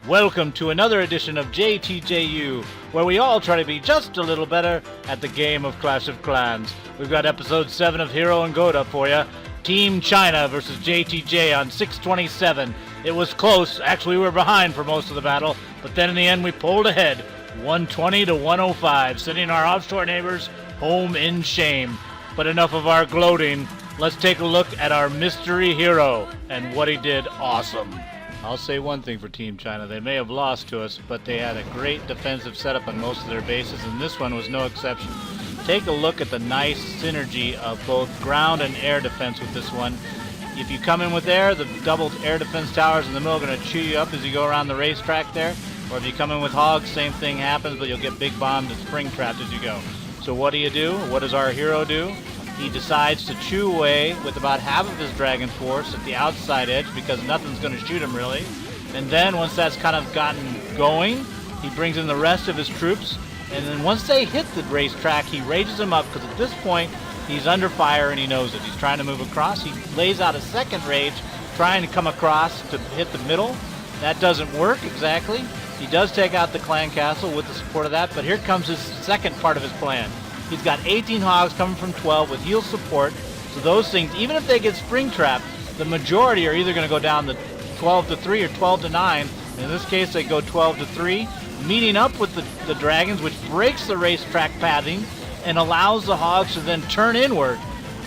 Welcome to another edition of JTJU, where we all try to be just a little better at the game of Clash of Clans. We've got episode 7 of Hero and Goat up for you. Team China versus JTJ on 627. It was close. Actually, we were behind for most of the battle, but then in the end we pulled ahead, 120 to 105, sending our offshore neighbors home in shame. But enough of our gloating. Let's take a look at our mystery hero and what he did awesome. I'll say one thing for Team China. They may have lost to us, but they had a great defensive setup on most of their bases, and this one was no exception. Take a look at the nice synergy of both ground and air defense with this one. If you come in with air, the double air defense towers in the middle are going to chew you up as you go around the racetrack there. Or if you come in with hogs, same thing happens, but you'll get big bombed and spring trapped as you go. So what do? What does our hero do? He decides to chew away with about half of his dragon force at the outside edge because nothing's going to shoot him really. And then once that's kind of gotten going, he brings in the rest of his troops. And then once they hit the racetrack, he rages them up because at this point, he's under fire and he knows it. He's trying to move across. He lays out a second rage, trying to come across to hit the middle. That doesn't work exactly. He does take out the clan castle with the support of that, but here comes his second part of his plan. He's got 18 hogs coming from 12 with heal support. So those things, even if they get spring trapped, the majority are either going to go down to 12 to 3 or 12 to 9. In this case, they go 12 to 3, meeting up with the dragons, which breaks the racetrack pathing and allows the hogs to then turn inward.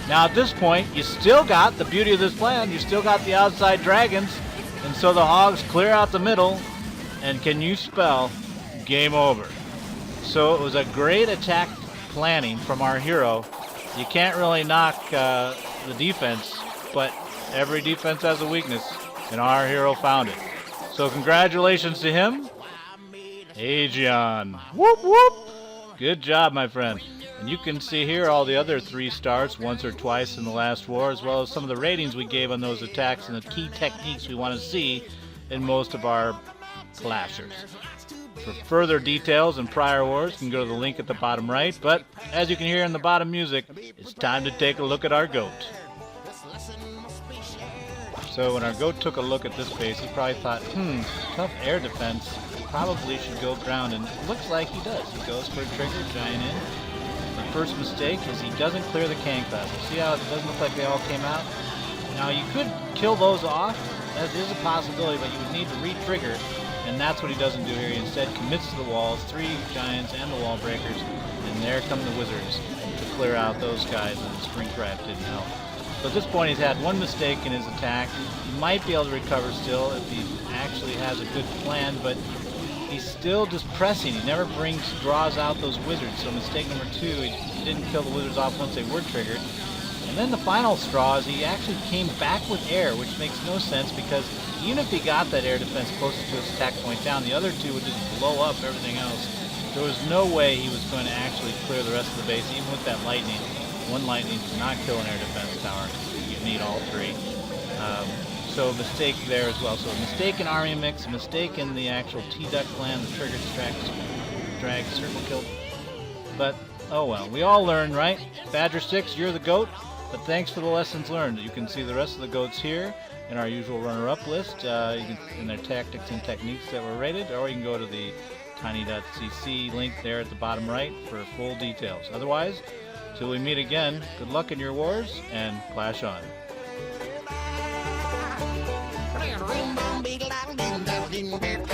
Now at this point, you still got the beauty of this plan. You still got the outside dragons, and so the hogs clear out the middle. And can you spell game over? So it was a great attack planning from our hero. You can't really knock the defense, but every defense has a weakness, and our hero found it. So congratulations to him, Aegeon. Whoop whoop! Good job, my friend. And you can see here all the other 3 stars once or twice in the last war, as well as some of the ratings we gave on those attacks and the key techniques we want to see in most of our clashers. For further details and prior wars, you can go to the link at the bottom right. But as you can hear in the bottom music, it's time to take a look at our goat. So when our goat took a look at this base, he probably thought, tough air defense, probably should go ground. And it looks like he does. He goes for a trigger, giant in. The first mistake is he doesn't clear the can class. See how it doesn't look like they all came out? Now you could kill those off. That is a possibility, but you would need to re-trigger. And that's what he doesn't do here. He instead commits to the walls, 3 giants and the wall breakers, and there come the wizards to clear out those guys, and the spring trap didn't help. So at this point he's had one mistake in his attack. He might be able to recover still if he actually has a good plan, but he's still just pressing. He never draws out those wizards. So mistake number 2, he didn't kill the wizards off once they were triggered. And then the final straw is he actually came back with air, which makes no sense because even if he got that air defense closer to his attack point down, the other 2 would just blow up everything else. There was no way he was going to actually clear the rest of the base, even with that lightning. One lightning does not kill an air defense tower. You need all 3. So a mistake there as well. So a mistake in army mix, a mistake in the actual T-Duck plan, the trigger drag circle kill. But, oh well, we all learn, right? Badger 6, you're the goat. But thanks for the lessons learned. You can see the rest of the goats here in our usual runner-up list, in their tactics and techniques that were rated, or you can go to the tiny.cc link there at the bottom right for full details. Otherwise, till we meet again, good luck in your wars, and clash on. Ring, ring, bong, beagle, dong, ding, dong, ding, ding,